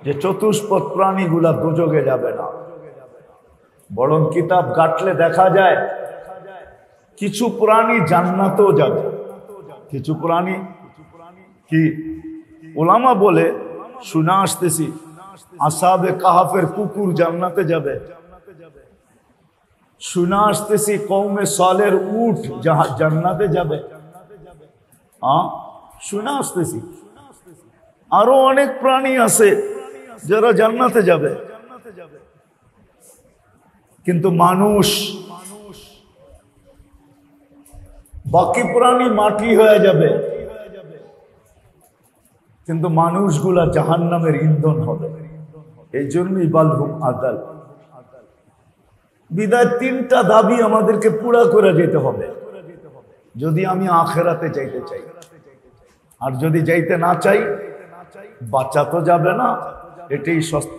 যে চতুষ্পদ প্রাণীগুলা দোজগে যাবে না, বরং কিতাব ঘাটলে দেখা যায় কিছু প্রাণী জান্নাতেও যাবে। কিছু প্রাণী কি ওলামা বলে শুনে আসতেছি, আসহাবে কাহাফের কুকুর জান্নাতে যাবে। শুনে আসতেছি কওমে সালের উট জান্নাতে যাবে। শুনে আসতেছি আরো অনেক প্রাণী আছে যারা জান্নাতে যাবে। কিন্তু মানুষ, বাকি প্রাণী মাটি হয়ে যাবে, কিন্তু মানুষগুলা জাহান্নামের ইন্ধন হবে। এই জন্যই বালহুম আদাল। বিদায় তিনটা দাবি আমাদেরকে পুরা করে যেতে হবে যদি আমি আখেরাতে যাইতে চাই। আর যদি যাইতে না চাই, বাঁচা তো যাবে না। এটাই সত্য।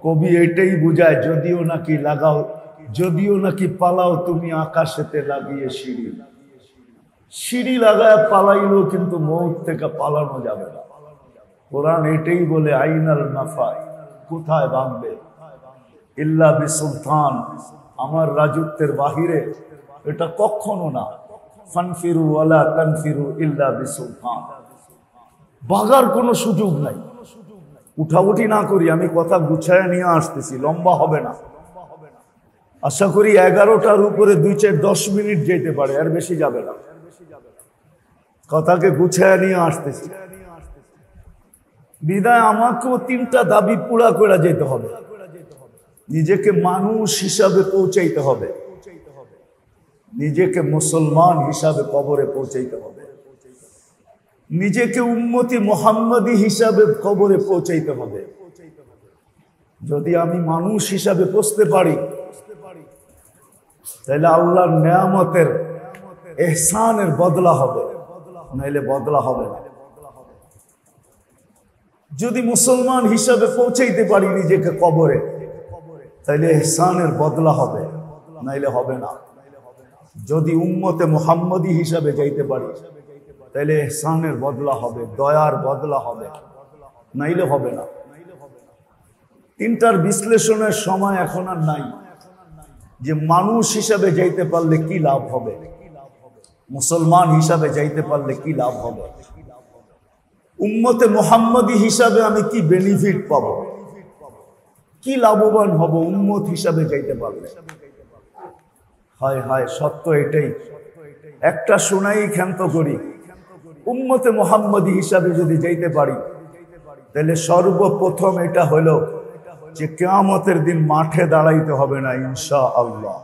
কবি এটাই বুঝায়, যদিও নাকি লাগাও, যদিও নাকি পালাও তুমি আকাশেতে লাগিয়ে সিঁড়ি। সিঁড়ি লাগায় পালাইলেও কিন্তু মৌত থেকে পালানো যাবে না। কোরআন এটাই বলে, আইনাল নাফায়, কোথায় ভাঙবে, ইল্লা বিসুলতান, আমার রাজত্বের বাহিরে, এটা কখনো না। ফানফিরু ওয়ালা তানফিরু ইল্লা বিসুলতান, ভাগার কোনো সুযোগ নাই। উঠাউঠি না করি, আমি কথা গুছায় নিয়ে আসতেছি, লম্বা হবে না। আশা করি 11টার উপরে 2-4-10 মিনিট যেতে পারে, আর বেশি যাবে না। কথাকে গুছায় নিয়ে আসতেছি। বিদায় আমাকেও তিনটা দাবি পুরা করে যেতে হবে। নিজেকে মানুষ হিসাবে পৌঁছাইতে হবে, নিজেকে মুসলমান হিসাবে কবরে পৌঁছাইতে হবে, নিজেকে উম্মতি মুহাম্মাদি হিসাবে কবরে পৌঁছাইতে হবে। যদি আমি মানুষ হিসাবে পৌঁছতে পারি, তাহলে আল্লাহর নেয়ামতের ইহসানের বদলা হবে, নাইলে বদলা হবে না। যদি মুসলমান হিসাবে পৌঁছাইতে পারি নিজেকে কবরে, তাইলে ইহসানের বদলা হবে, নাইলে হবে না। যদি উম্মতে মুহাম্মাদি হিসাবে যাইতে পারি, তাইলে ইহসানের বদলা হবে, দয়ার বদলা হবে, নাইলে হবে না। তিনটার বিশ্লেষণের সময় এখন আর নাই। যে মানুষ হিসাবে যাইতে পারলে কি লাভ হবে, মুসলমান হিসাবে যাইতে পারলে কি লাভ হবে, উম্মতে মুহাম্মাদি হিসাবে আমি কি বেনিফিট পাবো, কি লাভবান হব উম্মত হিসাবে যাইতে পারলে। হায় হায়, সত্য এটাই। একটা শোনাই ক্ষান্ত করি, উম্মতে মুহাম্মাদি হিসাবে যদি যাইতে পারি, তাহলে সর্বপ্রথম এটা হলো যে কিয়ামতের দিন মাঠে দাঁড়াইতে হবে না ইনশাআল্লাহ।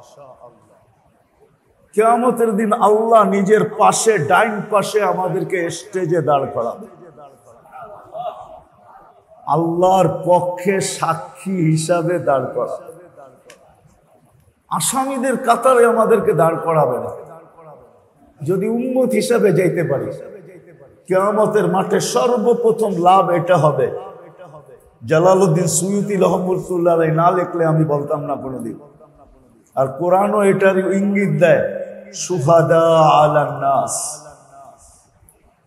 কিয়ামতের দিন আল্লাহ নিজের পাশে, ডাইন পাশে আমাদেরকে স্টেজে দাঁড় করাবে। আল্লাহর পক্ষে সাক্ষী হিসাবে দাঁড় করাবে। আসামিদের কাতারে আমাদেরকে দাঁড় করাবে না। যদি উম্মত হিসাবে যাইতে পারি, কিয়ামতের মাঠে সর্বপ্রথম লাভ এটা হবে। জালালউদ্দিন সুয়ুতী রহমতুল্লাহ আলাইহি না লিখলে আমি বলতাম না কোনোদিন। আর কোরআনও এটার ইঙ্গিত দেয়, শুহাদা আলান নাস।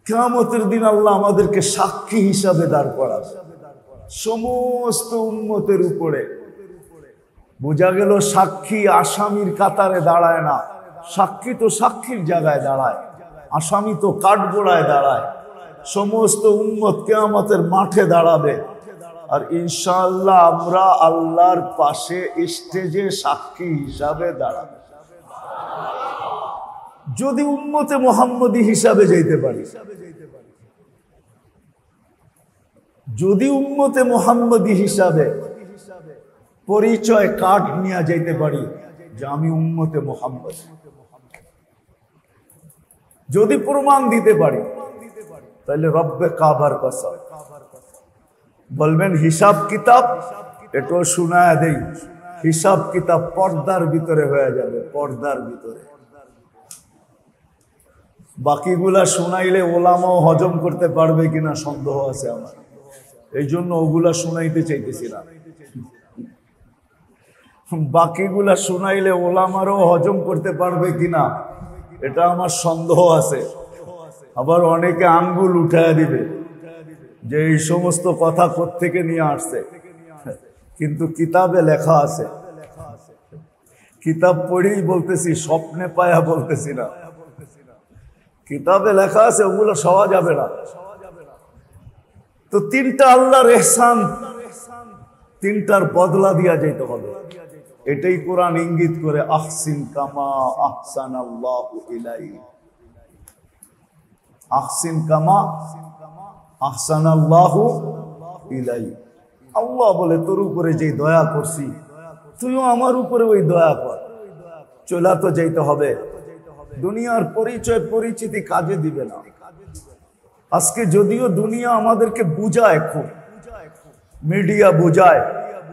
কিয়ামতের দিন আল্লাহ আমাদেরকে সাক্ষী হিসাবে দাঁড় করাবে সমস্ত উম্মতের উপরে। বোঝা গেল সাক্ষী আসামির কাতারে দাঁড়ায় না, সাক্ষী তো সাক্ষীর জায়গায় দাঁড়ায়, আসামি তো কাঠগোড়ায় দাঁড়ায়। সমস্ত উম্মত কিয়ামতের মাঠে দাঁড়াবে, আর ইনশাআল্লাহ আমরা আল্লাহর পাশে স্টেজে সাক্ষী হিসাবে দাঁড়াবে। যদি উম্মতে মুহাম্মাদি হিসাবে যাইতে পারি, যদি উম্মতে মুহাম্মাদি হিসাবে পরিচয় কার্ড নিয়ে যাইতে পারি যে আমি উম্মতে মুহাম্মদ, যদি প্রমাণ দিতে পারি, তাহলে রব্বে কাবার কসম বলবেন হিসাব কিতাব, এটাও শোনায় দেই, হিসাব কিতাব পর্দার ভিতরে হয়ে যাবে, পর্দার ভিতরে। বাকিগুলা শোনাইলে ওলামাও হজম করতে পারবে কিনা সন্দেহ আছে আমার, এই জন্য ওগুলা শোনাইতে চাইতেছি না। বাকিগুলা শোনাইলে ওলামারও হজম করতে পারবে কিনা এটা আমার সন্দেহ আছে। আবার অনেকে আঙ্গুল উঠায় দিবে যে এই সমস্ত কথা কোত্থেকে নিয়ে আসছে, কিন্তু কিতাবে লেখা আছে। কিতাব পড়েই বলতেছি, স্বপ্নে পায়া বলতেছি না। কিতাবে লেখা আছে, ওগুলো সওয়া যাবে না। তো তিনটা আল্লাহর ইহসান, তিনটার বদলা দিয়া যেতে হবে। এটাই কোরআন ইঙ্গিত করে, আহসিন কামা আহসানাল্লাহু ইলাইক। আহসিন কামা আহসানাল্লাহু ইলাইক। আল্লাহ বলে, তোর উপরে যে দয়া করছি, তুইও আমার উপরে ওই দয়া কর। চলা তো যাইতে হবে। দুনিয়ার পরিচয় পরিচিতি কাজে দিবে না। আজকে যদিও দুনিয়া আমাদেরকে বুঝায়, খুব মিডিয়া বুঝায়,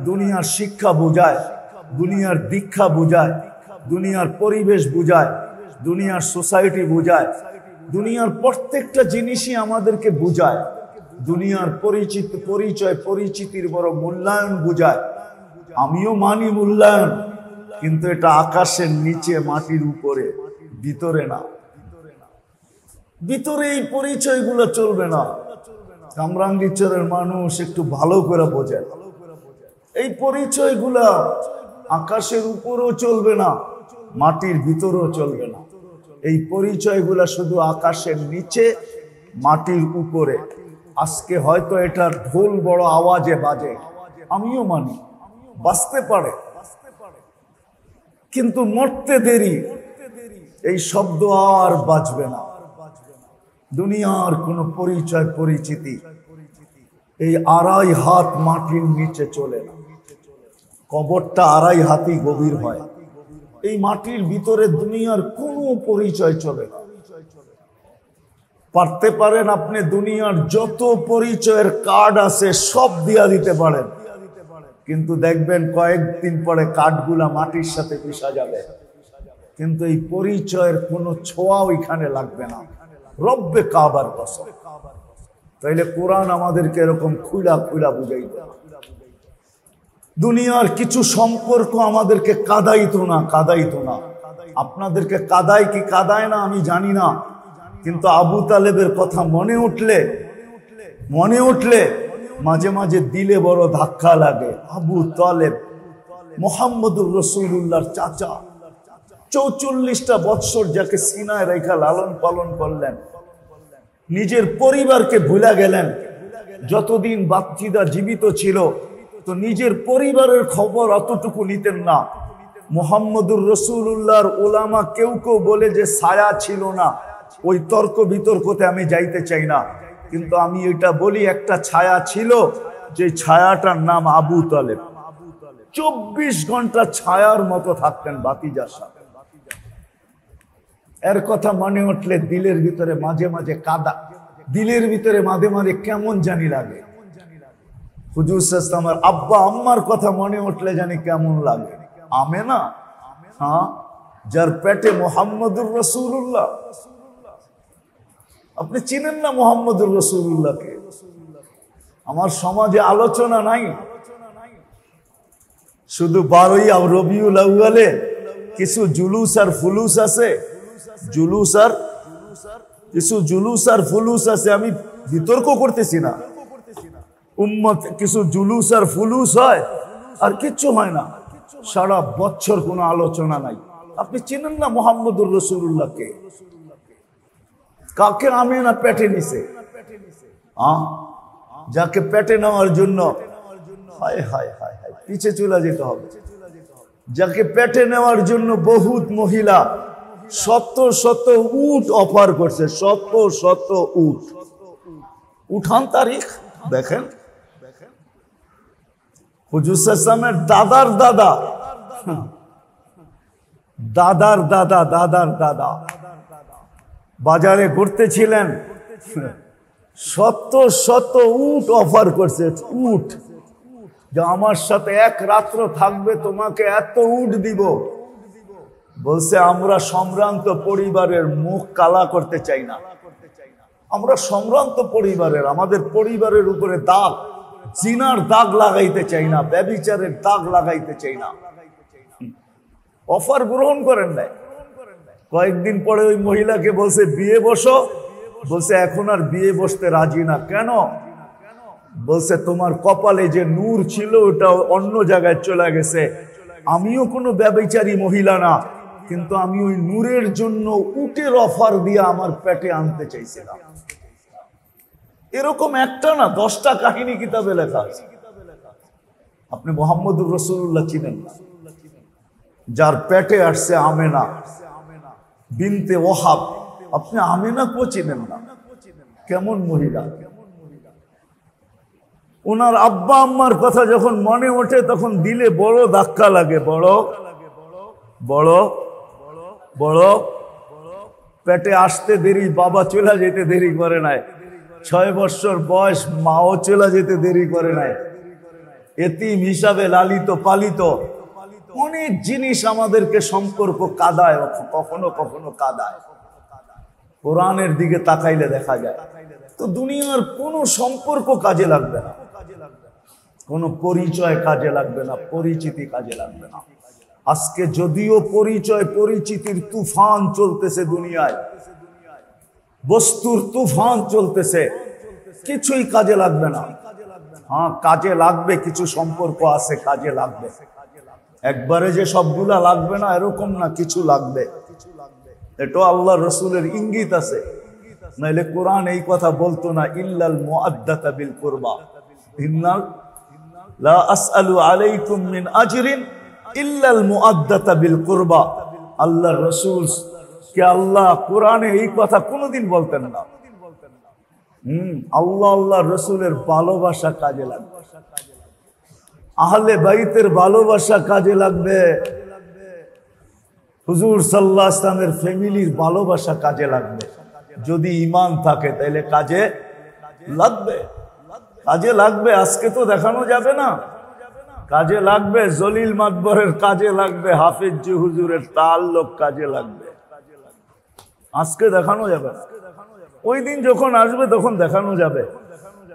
দুনিয়ার শিক্ষা বুঝায়, দুনিয়ার দীক্ষা বুঝায়, দুনিয়ার পরিবেশ বুঝায়, দুনিয়ার সোসাইটি বুঝায়, দুনিয়ার প্রত্যেকটা জিনিসই আমাদেরকে বুঝায়। দুনিয়ার পরিচয় পরিচিতির বড় মূল্যায়ন বুঝায়। আমিও মানি মূল্যায়ন, কিন্তু এটা আকাশের নিচে মাটির উপরে, ভিতরে না। ভিতরে এই পরিচয়গুলো চলবে না। কামরাঙ্গীরচরের মানুষ একটু ভালো করে বোঝেন, এই পরিচয়গুলা আকাশের উপরেও চলবে না, মাটির ভিতরেও চলবে না। এই পরিচয়গুলা শুধু আকাশের নিচে, মাটির উপরে। আজকে হয়তো এটা ঢোল বড় আওয়াজে বাজে, আমিও মানি, বাঁচতে পারে, কিন্তু মরতে দেরি। এই শব্দ আর বাজবে না। দুনিয়ার কোন পরিচয় পরিচিতি এই 2.5 হাত মাটির নিচে চলে না। কবরটা 2.5 হাতই গভীর হয়। এই মাটির ভিতরে দুনিয়ার কোনো পরিচয় চলে না। পারতে পারেন আপনি দুনিয়ার যত পরিচয়ের কার্ড আছে সব দিয়া দিতে পারেন, কিন্তু দেখবেন কয়েকদিন পরে কার্ডগুলা মাটির সাথে মিশা যাবে, কিন্তু এই পরিচয়ের কোনো ছোঁয়া ওইখানে লাগবে না। রব্বে কাবার কসম। তাইলে কোরআন আমাদেরকে এরকম খুলা খুলা বুঝাই দেয়। দুনিয়ার কিছু সম্পর্ক আমাদেরকে কাদাইতো না। আপনাদেরকে কাদায় কি কাদায় না আমি জানি না, কিন্তু আবু তালেবের কথা মনে উঠলে মাঝে মাঝে দিলে বড় ধাক্কা লাগে। আবু তালেব মুহাম্মদুর রাসূলুল্লাহর চাচা, 44টা বৎসর যাকে সিনায় রেখা লালন পালন করলেন, নিজের পরিবারকে ভুলে গেলেন। যতদিন বাচ্চিদা জীবিত ছিল তো নিজের পরিবারের খবর অতটুকু নিতেন না। মুহাম্মদুর রাসূলুল্লাহর উলামা কেউ বলে যে ছায়া ছিল না, ওই তর্ক বিতর্কতে আমি যাইতে চাই না, কিন্তু আমি এটা বলি একটা ছায়া ছিল, যে ছায়াটার নাম আবু তালেব। 24 ঘন্টা ছায়ার মতো থাকতেন ভাতিজার সাথে। এর কথা মনে উঠলে দিলের ভিতরে মাঝে মাঝে কাদা, দিলের ভিতরে মাঝে মাঝে কেমন জানি লাগে। হুজুর সাল্লাল্লাহু আব্বা আম্মার কথা মনে উঠলে জানি কেমন লাগে। আমেনা, হ্যাঁ, যার পেটে মুহাম্মদুর রাসূলুল্লাহ। আপনি চিনেন না মুহাম্মদুর রাসূলুল্লাহকে? আমার সমাজে আলোচনা নাই, শুধু 12ই রবিউল আউয়ালে কিছু জুলুস আর ফুলুস আছে, জুলুস আর ফুলুস আছে। আমি বিতর্ক করতেছি না, উম্মত কিছু জুলুস আর ফুলুস হয়, আর কিচ্ছু হয় না। সারা বছর কোনো আলোচনা নাই। আপনি চিনেন না মুহাম্মদুর রাসূলুল্লাহকে? কাকে আমেনা পেটে নিছে? যাকে পেটে নেওয়ার জন্য হায় হায় হায় হায় পিছে চলে যেতে হবে। যাকে পেটে নেওয়ার জন্য বহুত মহিলা শত উট অফার করছে, শত উট। উঠান তারিখ দেখেন। হুজুর সাল্লাল্লাহু দাদার দাদা বাজারে ঘুরতেছিলেন, শত উট অফার করছে। উট যে আমার সাথে এক রাত্র থাকবে, তোমাকে এত উট দিব। বলছে আমরা সম্ভ্রান্ত পরিবারের মুখ কালা করতে চাই না। আমরা সম্ভ্রান্ত পরিবারের, আমাদের পরিবারের উপরে দাগ, জিনার দাগ লাগাইতে চাই না, ব্যভিচারের দাগ লাগাইতে চাই না। অফার গ্রহণ করেন নাই। কয়েকদিন পরে ওই মহিলাকে বলছে বিয়ে বসো, বলছে এখন আর বিয়ে বসতে রাজি না। কেন? বলছে তোমার কপালে যে নূর ছিল ওটা অন্য জায়গায় চলে গেছে। আমিও কোনো ব্যভিচারী মহিলা না, কিন্তু আমি ওই নূরের জন্য উটের অফার দিয়ে আমার পেটে আনতে চাইছিলাম। এরকম একটা না 10টা কাহিনী কিতাবে লেখা আছে। আপনি মুহাম্মদুর রাসূলুল্লাহ চিনেন না, যার পেটে আসছে আমেনা বিনতে ওহাব, আপনি আমেনা কো চিনেন না? কেমন মহিলা! ওনার আব্বা আম্মার কথা যখন মনে ওঠে তখন দিলে বড় ধাক্কা লাগে। বড় বড় বড় পেটে আসতে দেরি, বাবা চলে যেতে দেরি করে নাই। 6 বছর বয়স, মাও চলে যেতে দেরি করে নাই। এতিম হিসাবে লালিত পালিত। অনেক জিনিস আমাদেরকে সম্পর্ক কাদায়, কখনো কখনো কাদায়। কোরআনের দিকে তাকাইলে দেখা যায় তো দুনিয়ার কোনো সম্পর্ক কাজে লাগবে না, কোনো পরিচয় কাজে লাগবে না, পরিচিতি কাজে লাগবে না। আজকে যদিও পরিচয় পরিচিতির তুফান চলতেছে দুনিয়ায়, বস্তুর তুফান চলতেছে, কিছুই কাজে লাগবে না। হ্যাঁ, কাজে লাগবে, কিছু সম্পর্ক আছে কাজে লাগবে। একবারে যে সবগুলা লাগবে না এরকম না, কিছু লাগবে। এটা আল্লাহ রসুলের ইঙ্গিত আছে, নাইলে কোরআন এই কথা বলতো না, ইল্লাল মুআদ্দাতা বিল কুরবা, ইন্নাল লা আসআলু আলাইকুম মিন আজরিন ইল্লাল মুআদ্দাতা বিল কুরবা। আল্লাহ রসুল কে আল্লাহ কোরআনে এই কথা কোনোদিন বলতেন না। আল্লাহ আল্লাহ রসুলের ভালোবাসা কাজে লাগবে, আহলে বাইতের ভালোবাসা কাজে লাগবে, হুজুর সাল্লাল্লাহু আলাইহি ওয়াসাল্লামের ফ্যামিলির ভালোবাসা কাজে লাগবে। যদি ঈমান থাকে তাহলে কাজে লাগবে, কাজে লাগবে। আজকে তো দেখানো যাবে না, কাজে লাগবে। জলিল মাতবরের কাজে লাগবে, হাফিজ জি হুজুরের তাআল্লুক কাজে লাগবে। আজকে দেখানো যাবে না, ওই দিন যখন আসবে তখন দেখানো যাবে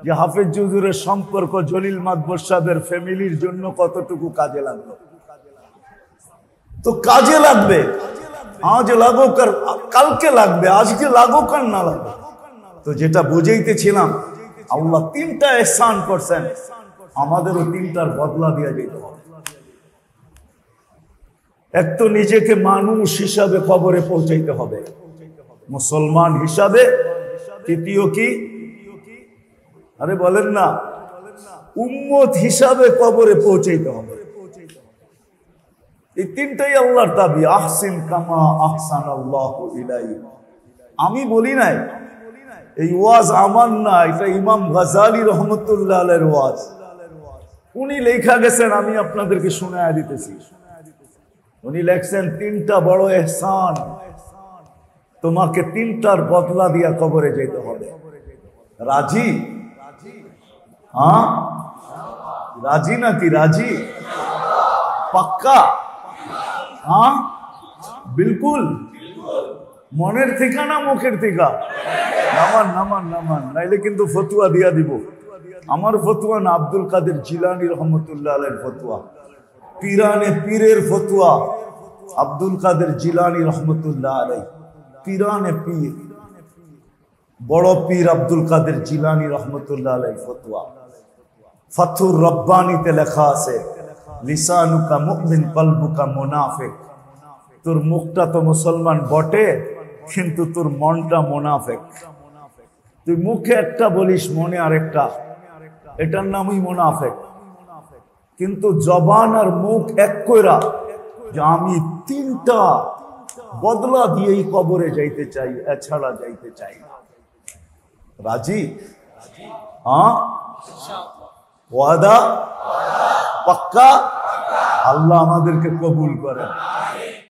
যে হাফিজ জি হুজুরের সম্পর্ক জলিল মাতবর সাহেবের ফ্যামিলির জন্য কতটুকু কাজে লাগলো। তো কাজে লাগবে, আজ লাগুক আর কালকে লাগবে, আজকে লাগুক আর না লাগুক। তো যেটা বুঝাইতেছিলাম, আল্লাহ 3টা ইহসান করছেন, আমাদেরও 3টার বদলা দিয়ে যেতে হবে। এক তো নিজেকে মানুষ হিসাবে কবরে পৌঁছাইতে হবে, মুসলমান হিসাবে। তৃতীয় কি? আরে বলেন না, উম্মত হিসাবে কবরে পৌঁছাইতে হবে। এই 3টাই আল্লাহর দাবি। আহসিন কামা আহসানাল্লাহু ইলাইক। আমি বলি নাই, এই ওয়াজ আমার না, এটা ইমাম গাজালি রহমতুল্লাহ আলাইহির ওয়াজ। উনি লেখা গেছেন, আমি আপনাদেরকে শোনায়া দিতেছি। উনি লেখছেন 3টা বড় ইহসান, তোমাকে 3টার বদলা দিয়া কবরে যেতে হবে। রাজি? হ্যাঁ, রাজি নাকি? রাজি? পাক্কা? হ্যাঁ, বিলকুল। মনের থেকে না মুখের থেকে? নামান নামান নামান, নাইলে কিন্তু ফতুয়া দিয়া দিব। আমার ফতুয়া না, আব্দুল কাদের জিলানী রহমতুল্লাহ আলাইহির ফতুয়া, পীরানে পীরের ফতুয়া। আব্দুল কাদের জিলানী রহমতুল্লাহ আলাইহি পীরানে পীর, বড় পীর আব্দুল কাদের জিলানী রহমতুল্লাহ আলাইহির ফতুয়া। ফাথুর রব্বানীতে লেখা আছে, লিসানুকা মুমিন কলবুকা মুনাফিক। তোর মুখটা তো মুসলমান বটে, কিন্তু তোর মনটা মুনাফিক। তুই মুখে একটা বলিস, মনে আরেকটা, এটার নামই মুনাফিক। কিন্তু জবান আর মুখ এক কইরা যে আমি 3টা বদলা দিয়েই কবরে যাইতে চাই, এছাড়া যাইতে চাই না। রাজি? হ্যাঁ, ওয়াদা? পাক্কা? আল্লাহ আমাদেরকে কবুল করেন।